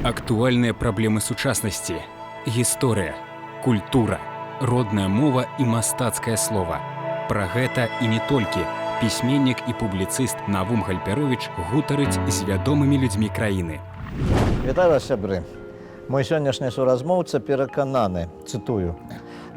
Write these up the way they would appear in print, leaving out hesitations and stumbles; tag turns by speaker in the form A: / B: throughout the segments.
A: Актуальныя праблемы сучаснасці, гісторыя, культура, родная мова і мастацкае слова. Пра гэта і не толькі пісьменнік і публіцыст Навум Гальперовіч гутарыць з вядомымі людзьмі краіны.
B: Вітаю вас, сябры. Мой сённяшні суразмоўца перакананы, цытую,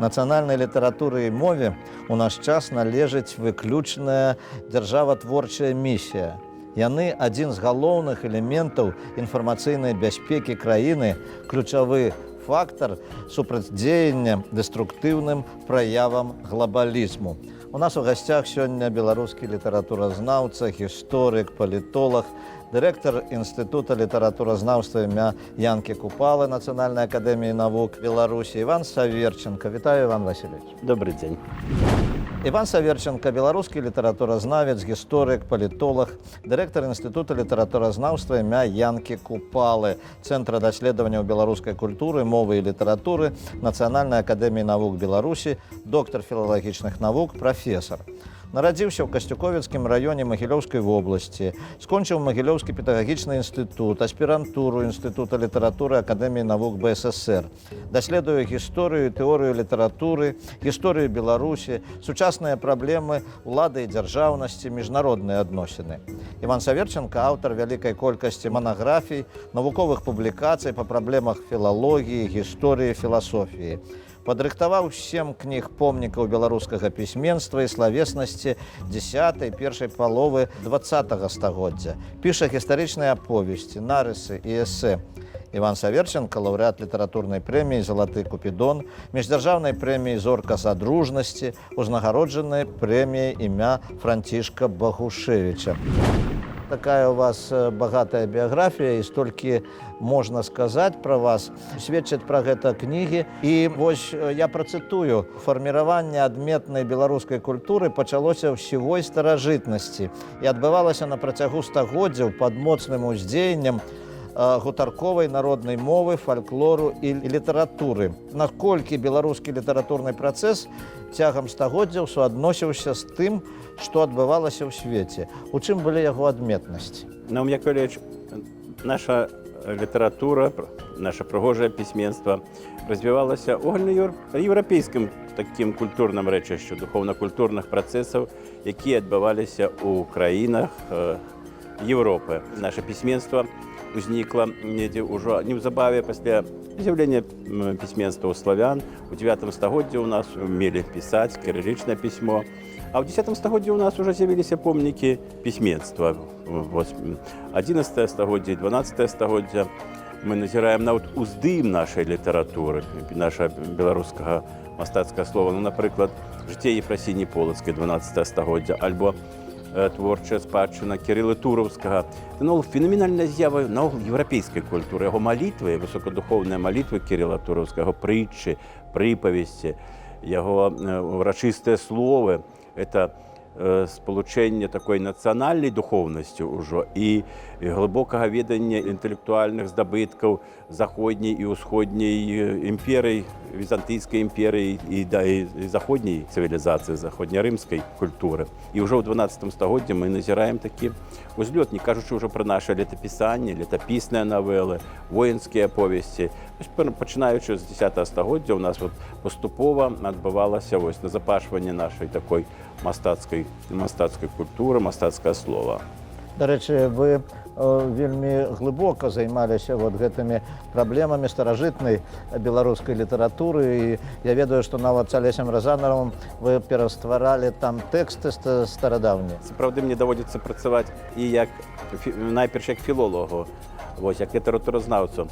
B: «Нацыянальнай літаратуры і мове у наш час належыць выключная дзяржаватворчая місія. Яны адзін з галоўных элементаў інфармацыйнай бяспекі краіны, ключавы фактар супрацьдзеяння дэструктыўным праявам глобалізму». У нас у гасцях сёння беларускі літаратуразнаўца, гісторык, палітолог, дырэктар Інстытута літаратуразнаўства імя Янкі Купалы Нацыянальнай акадэміі навук Беларусі Іван Саверченко. Вітаю, Іван Васильевич.
C: Добрый дзень.
B: Іван Саверченко, беларускі літаратуразнавец, гісторык, палітолог, дырэктар Інстытута літаратуразнаўства імя Янкі Купалы, Цэнтра даследаванняў беларускай культуры, мовы і літаратуры Нацыянальнай акадэміі навук Беларусі, доктар філалагічных навук, прафесар. Нарадзіўся ў Касцюковіцкім раёне Магілёўскай вобласці, скончыў Магілёўскі педагагічны інстытут, аспірантуру Інстытута літаратуры Акадэміі навук БССР. Даследуе гісторыю і тэорыю літаратуры, гісторыю Беларусі, сучасныя праблемы улады і дзяржаўнасці, міжнародныя адносіны. Іван Саверченко – аўтар вялікай колькасці манаграфій, навуковых публікацый па праблемах філалогіі, гісторыі, філасофіі. Падрыхтаваў 7 кніг помнікаў беларускага пісьменства і славеснасці 10-й, першай паловы 20-го стагоддзя. Піша гістарычныя аповесці, нарысы і эсэ. Іван Саверченко – лаўрэат літаратурнай прэміі «Залаты Купідон», міждзяржаўнай прэміі «Зорка задружнасці», узнагароджанай прэміяй імя Францішка Багушевіча. Такая у вас багатая біяграфія, і столькі можна сказаць пра вас, сведчаць пра гэта кнігі. І вось я працытую: «Фарміраванне адметнай беларускай культуры пачалося ў сівой старажытнасці і адбывалася на працягу стагоддзяў пад моцным уздзеяннем гутарковай народнай мовы, фальклору і літаратуры. Наколькі беларускі літаратурны працэс цягам стагоддзяў суадносіўся з тым, што адбывалася ў свеце? У чым былі яго адметнасці?»
C: Наум Яковлевич, наша літаратура, наше прыгожае пісьменства развівалася ў агульнаеўрапейскім такім культурным рэчышчу духоўна-культурных працэсаў, якія адбываліся ў краінах Еўропы. Наша пісьменства узнікла недзе ўжо неўзабаве пасля з'яўлення пісьменства ў славян. У 9 стагоддзі ў нас умелі пісаць кірылічнае пісьмо, а ў 10 стагоддзі ў нас уже з'явіліся помнікі пісьменства. 11 стагоддзя і 12 стагоддзя мы назіраем нават уздым нашай літаратуры, наша беларускага мастацкага слова. Ну, напрыклад, жыцце Ефрасіні Полацкай, 12 стагоддзя, альбо творчая спадчына Кірыла Тураўскага. Це феноменальная з'ява наогул еўрапейскай культуры. Яго малітвы, высокадухоўныя малітвы Кірыла Тураўскага, прытчы, прыпавесці, яго урачыстыя словы – это спалучэнне такой нацыянальнай духоўнасцю ўжо і глыбокага ведання інтэлектуальных здабыткаў заходняй і ўсходняй імперыі, візантыйскай імперыі і заходняй цывілізацыі, заходнярымскай культуры. І ўжо ў 12 стагоддзі мы назіраем такі узлёт, не кажучы ўжо пра наша летапісанне, летапісныя навелы, воінскія аповесці. Пачынаючы з 10 стагоддзя у нас паступова адбывалася назапашванне нашай такой мастацкай культуры, мастацкае слова.
B: Дарэчы, вы вельмі глыбока займаліся гэтымі праблемамі старажытнай беларускай літаратуры. І я ведаю, што нават з Алесем Разанавым вы перастваралі там тэксты старадаўнія.
C: Сапраўды мне даводзіцца працаваць і найперш як філолагу, як літаратуразнаўцу.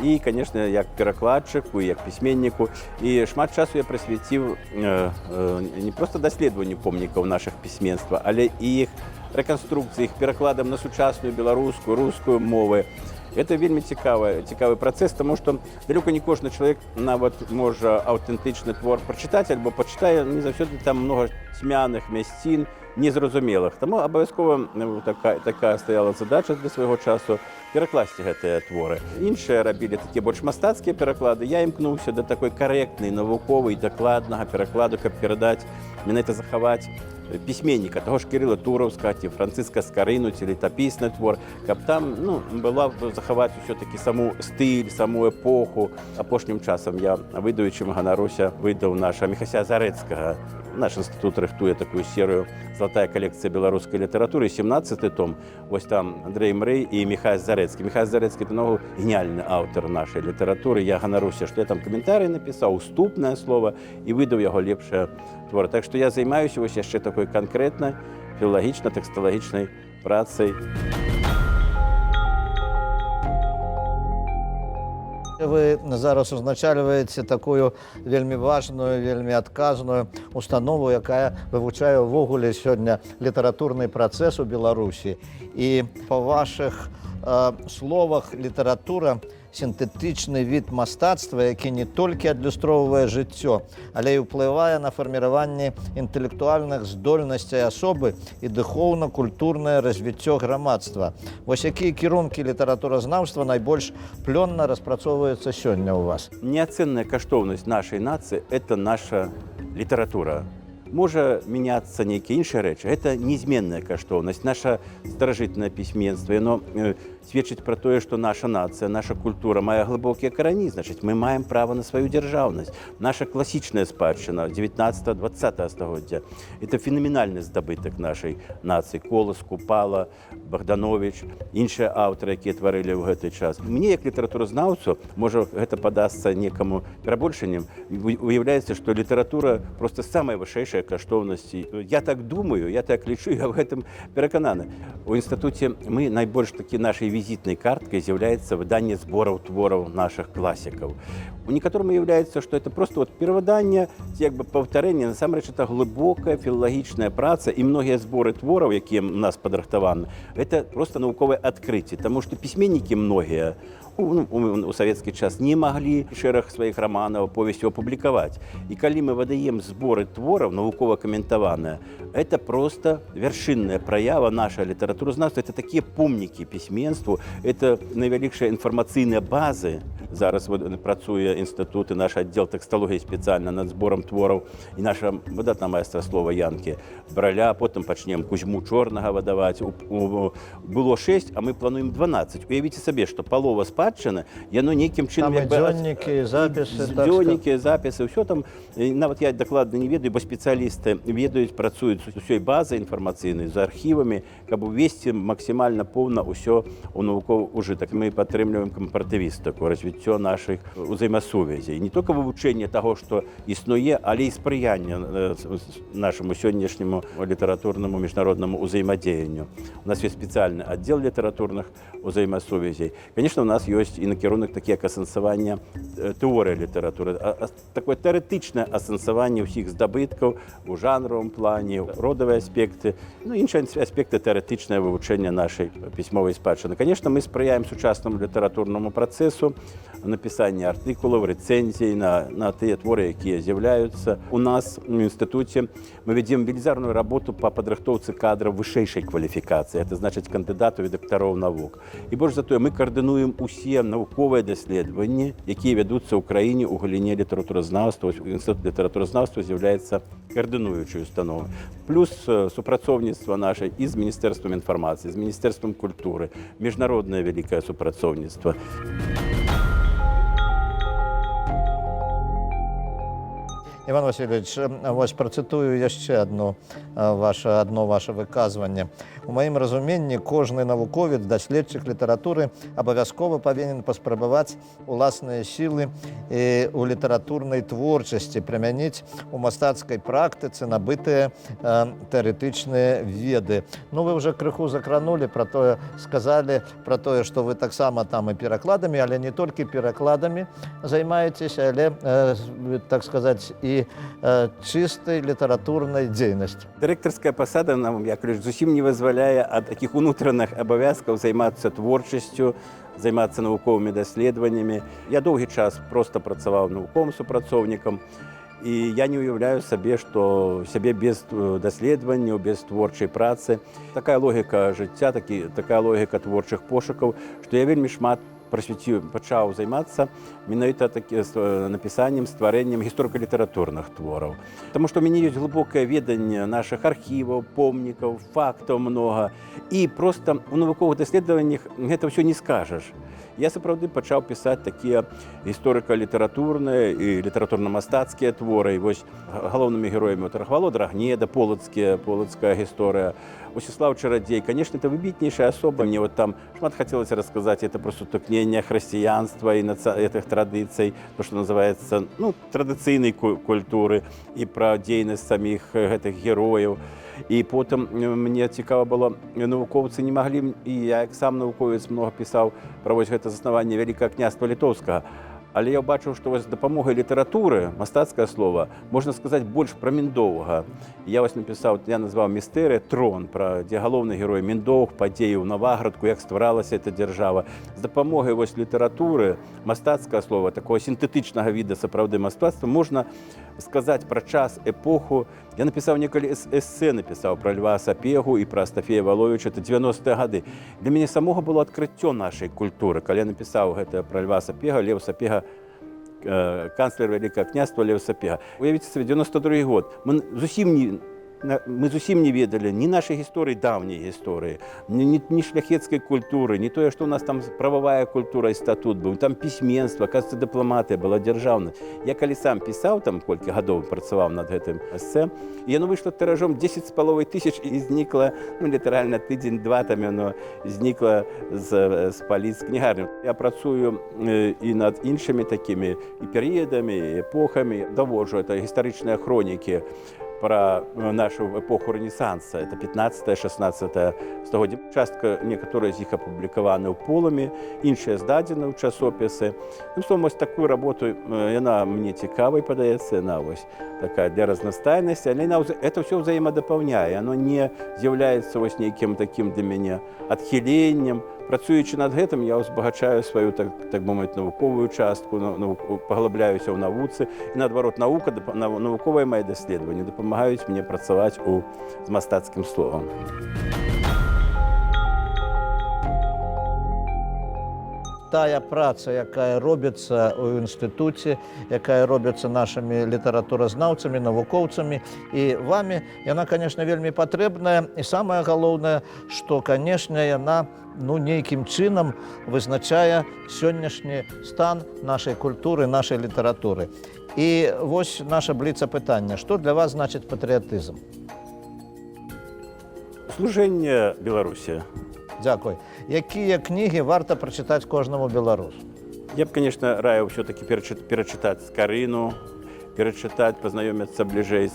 C: І, канешне, як перакладчыку, як пісьменніку. І шмат часу я прысвяціў не проста даследаванню помнікаў нашых пісьменства, але і іх рэканструкцыі, іх перакладам на сучасную беларускую, рускую мовы. Это вельмі цікавы працэс, таму што далёка не кожны чалавек нават можа аўтэнтычны твор прачытаць, альбо пачытае, не заўсёды там многа цьмяных мясцін, незразумелых. Таму абавязкова такая стаяла задача для свайго часу перакласці гэтыя творы. Іншыя рабілі такія больш мастацкія пераклады. Я імкнуўся да такой карэктнай, навуковай, дакладнага перакладу, каб перадаць, менавіта захаваць пісьменніка, таго ж Кирила Туровскага ці Францыска Скарыну ці летапісны твор, каб там была захаваць усё-такі саму стыль, саму эпоху. Апошнім часам я, выдаючым ганаруся, выдаў наша Міхася Зарэцкага. Наш інстытут рыхтуе такую серыю «Золотая коллекция беларускай літаратуры», 17-й том. Вось там Андрей Мрэй і Міхась Зарэцкі. Міхась Зарэцкі – это новый гениальный аўтар нашай літаратуры. Я ганаруся, што я там каментарый напісаў, уступнае слово, і выдаў яго лепшае твор. Так што я займаюся вось яшчэ такой канкрэтнай філалагічна-тэксталагічнай працай.
B: Вы зараз узначальваеце такую вельмі важную, вельмі адказную установу, якая вывучае ўвогуле сёння літаратурны працэс у Беларусі. І па вашых словах літаратура сінтэтычны від мастацтва, які не толькі адлюстроўвае жыццё, але і ўплывае на фарміраванне інтэлектуальных здольнасцей асобы і духоўна-культурнае развіццё грамадства. Вось якія кірункі літаратуразнаўства найбольш плённа распрацоўваюцца сёння ў вас?
C: Неоценная каштоўнасць нашай нацыі – это наша літаратура. Можа мяняцца нейкія іншыя рэчы. Гэта неизменная каштоўнасць. Наша старажытнае пісьменства, яно сведчыць пра тое, што наша нацыя, наша культура мае глыбокія карані. Значыць, мы маем права на сваю дзяржаўнасць. Наша класічная спадчына 19-20 стагоддзя – это фенаменальны здабытак нашай нацыі. Колас, Купала, Богданович, іншыя аўтары, якія тварылі ў гэты час. Мне, як літаратуразнаўцу, можа, гэта падасца некаму перабольшаннем, уяўляецца, што літаратура проста самая вышэйшая каштоўнасці. Я так думаю, я так лічу, я в гэтым перакананы. У інстытуце мы найбольш такі нашай візітнай карткай з'яўляецца выданне збораў твораў нашых класікаў. У некаторым уяўляецца, што это просто перавыданне, як бы паўтарэнне, насамрэч это глыбокая філалагічная праца, і многія зборы твораў, якія у нас падрыхтаваны, это просто навуковае адкрыцце, таму што пісьменнікі многія у савецкі час не маглі шэраг сваіх раманаў, повесцяў апублікаваць. І калі мы выдаем зборы твораў, навукова каментаваныя, это просто вяршынная праява нашай літаратуразнаўства. Это такія помнікі пісьменству, это найвялікшыя інфармацыйныя базы. Зараз працуе інстытут і наш аддзел тэксталогіі спецыяльна над зборам твораў, і наша выдатная майстра слова Янкі Браля, потым пачнем Кузьму Чорнага выдаваць. Было 6, а мы плануем 12. Уявіце сабе, што палова спадчыны, яно нейкім чынам...
B: Там і дзённікі, запісы.
C: Дзённікі, запісы, ўсё там. Нават я дакладна не ведаю, бо спецыялісты ведаюць, працуюць з усёй базай інфармацыйнай, з архівамі, каб увесці максімальна поўна ўсё ў навуковы ўжытак. Мы падтрымліваем кампаратывістыку, развіццё нашых узаемасувязей. Не толькі вывучэнне таго, што існуе, але і спрыянне нашаму сённяшняму літаратурнаму міжнароднаму ўзаемадзеянню. У нас ёсць спецыяльны аддзел літаратурных узаемасувязей. Конечно, у нас ёсць і накірунак такі, як асэнсаванне тэорыі літаратуры. Такое тэарэтычнае асэнсаванне ўсіх здабыткаў у жанравым плане, родавыя аспекты, іншыя аспекты тэарэтычнае вывучэння нашай пісьмовай спадчыны. Конечно, мы спрыяем сучаснаму літаратурнаму працэсу, напісання артыкулаў, рэцэнзій на тыя творы, якія з'яўляюцца. У нас у інстытуце мы вядзем велізарную работу па падрыхтоўцы кадраў вышэйшай кваліфікацыі. Это значыць кандыдатаў і дактароў навук. І больш за тое, мы каардынуем усе навуковыя даследаванні, якія вядуцца ў краіне ў галіне літаратуразнаўства. Інстытут літаратуразнаўства з'яўляецца каардынуючай установай. Плюс супрацоўніцтва нашай і з Міністэрствам інфармацыі, з Міністэрствам культуры, міжнароднае вялікае супрацоўніцтва.
B: Іван Васильевич, вось працытую яшчэ одно ваше выказванне. У маім разуменні, кожны навуковец, даследчык літаратуры абавязкова павінен паспрабаваць уласныя сілы у літаратурнай творчасці, прымяніць у мастацкай практыцы набытыя тэарэтычныя веды. Вы ўжо крыху закранулі пра тое, сказалі пра тое, што вы таксама там і перакладамі, але не толькі перакладамі займаецеся, але, так сказаць, і чыстай літаратурнай дзейнасці.
C: Дырэктарская пасада нам, як лишь, зусім не вызваляе ад такіх унутраных абавязкаў займацца творчасцю, займацца навуковымі даследаваннямі. Я доўгі час проста працаваў навуковым супрацоўнікам, і я не уяўляю сабе, што сябе без даследаванняў, без творчай працы. Такая логіка жыцця, такая логіка творчых пошукаў, што я вельмі шмат пачаў займацца менавіта напісаннем, стварэннем гісторыка-літаратурных твораў. Таму што ў мяне ёсць глыбокае веданне нашых архіваў, помнікаў, фактаў многа. І проста ў навуковых даследаваннях гэта ўсё не скажаш. Я сапраўды пачаў пісаць такія гісторыка-літаратурныя і літаратурна-мастацкія творы. І вось галоўнымі героямі Рахвалодар Агнеда, полацкая гісторыя, Усіслав Чарадзей. Конечно, это выбітнейшая асоба. Мне вот там шмат хацелася расказаць, это просто утыкнення хрысціянства і гэтых традыцый, то, што называецца, традыцыйнай культуры і пра дзейнасць саміх гэтых герояў. І потым мне цікава было, навукоўцы не маглі, і я як сам навуковец много пісаў пра вось гэта заснаванне Вялікага княства Літоўскага. Але я бачыў, што з дапамогай літаратуры, мастацкае слова, можна сказаць больш пра Міндоўга. Я напісаў, я назваў містэрыя «Трон», дзе галоўны герой Міндоўг, падзеі ў Наваградку, як стваралася эта дзяржава. З дапамогай літаратуры, мастацкае слова, такого сінтэтычнага віда сапраўды мастацтва, можна сказаць пра час, эпоху. Я напісаў некалі эсэ, пра Льва Сапегу і пра Астафея Валовіча, это 90-е гады. Для мяне самога было адкрыццё нашай культуры, калі я напісаў гэта пра Льва Сапега, Лев Сапега, канцлер Вялікага княства Лев Сапега. Уявіце сабе, 92-й год. Мы зусім не ведалі ні нашай гісторыі, даўняй гісторыі, ні шляхецкай культуры, не тое, што ў нас там прававая культура і статут быў, там пісьменства, кажется, дыпламатыя была дзяржаўная. Я калі сам пісаў, там колькі гадоў працаваў над гэтым эсэ, і яно выйшла тыражом 10,5 тысяч і знікла, літаральна тыдзень-два там яно знікла з паліц кнігарні. Я працую і над іншымі такімі і перыядамі, і эпохамі, даводжу, это гістарычныя хронікі про нашу эпоху Ренессанса, это 15-16 стагоддзя. Частка некаторыя з іх апублікаваны ў полымі, іншыя здадзены ў часопісы. Словом, вось такую работу, яна мне цікавай падаецца, яна вось такая для разнастайнасці, але это ўсё ўзаемадапаўняе, яно не з'яўляецца вось нейкім такім для мяне адхіленнем. Працуючы над гэтым, я ўзбагачаю сваю, так бы мовіць, навуковую частку, паглыбляюся ў навуцы. І, наадварот, навуковыя мае даследаванні дапамагаюць мне працаваць з мастацкім словам.
B: Тая праца, якая робіцца ў інстытуце, якая робіцца нашымі літаратуразнаўцамі, навукоўцамі і вамі, яна, конечно, вельмі патрэбная. І самае галоўнае, што, канешне, яна нейкім чынам вызначае сённяшні стан нашай культуры, нашай літаратуры. І вось наша бліцапытанне. Што для вас значыць патрыятызм?
C: Служэнне Беларусі.
B: Дзякуй. Якія кнігі варта прачытаць кожнаму беларусу?
C: Я б, конечно, раіў ўсё-таки перачытаць Скарыну, перачытаць, пазнаёміцца бліжэй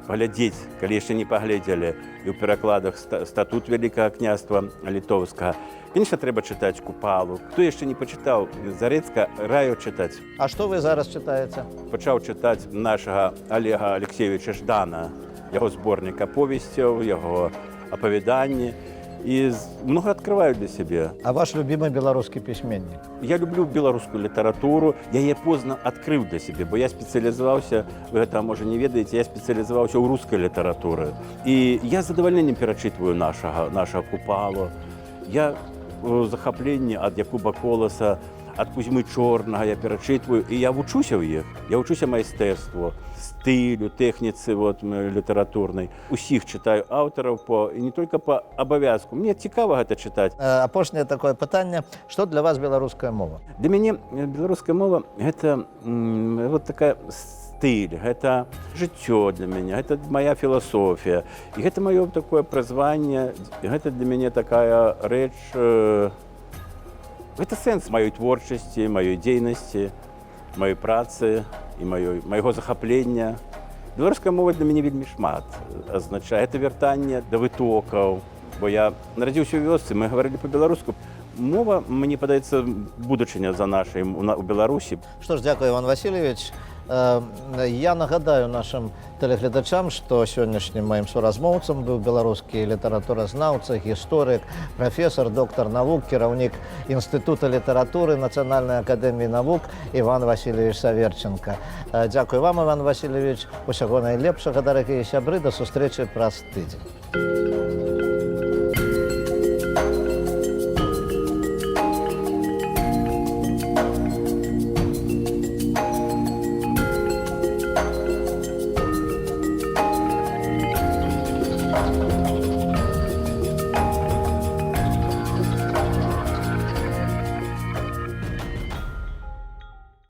C: паглядзець, калі яшчэ не паглядзелі, і ў перакладах статут Вялікага княства Літоўскага. Конечно, трэба чытаць Купалу. Хто яшчэ не пачытаў Зарэцка, раю чытаць.
B: А што вы зараз чытаеце?
C: Пачаў чытаць нашага Олега Алексеевича Ждана, яго зборнік аповесцяў, яго апавяданні. І много адкрываю для сябе.
B: А ваш любімы беларускі пісьменнік?
C: Я люблю беларускую літаратуру. Я яе позна адкрыў для сябе, бо я спецыялізаваўся, вы гэта, можа, не ведаеце, я спецыялізаваўся ў рускай літаратуры. І я з задавальненнем перачытваю нашага Купалу. Я ў захапленні ад Якуба Коласа, ад Кузьмы Чорнага я перачытваю, і я вучуся ў іх. Я вучуся майстэрству, стылю, тэхніцы літаратурнай. Усіх чытаю аўтараў і не толькі па абавязку. Мне цікава гэта чытаць.
B: Апошняе такое пытанне. Што для вас беларуская мова?
C: Для мяне беларуская мова – гэта вот такая стыль, гэта жыццё для мяне, гэта моя філасофія. І гэта маё такое прызванне, гэта для мяне такая рэч, гэта сэнс маёй творчасці, маёй дзейнасці, маёй працы і майго захаплення. Беларуская мова для мяне вельмі шмат азначае. Гэта вяртанне да вытокаў, бо я нарадзіўся ў вёсцы, мы гаварылі па-беларуску. Мова, мне падаецца, будучыня за нашай у Беларусі.
B: Што ж, дзякуй, Іван Васильевич. Я нагадаю нашим телеглядачам, што сённяшнім маім суразмоўцам быў беларускі літаратуразнаўца, гісторык, прафесор, доктар навук, кіраўнік Інстытута літаратуры Нацыянальнай акадэміі навук Іван Васильевич Саверченко. Дзякуй вам, Іван Васильевич. Усяго найлепшага, дарагія сябры, да сустрэчы праз тыдзень.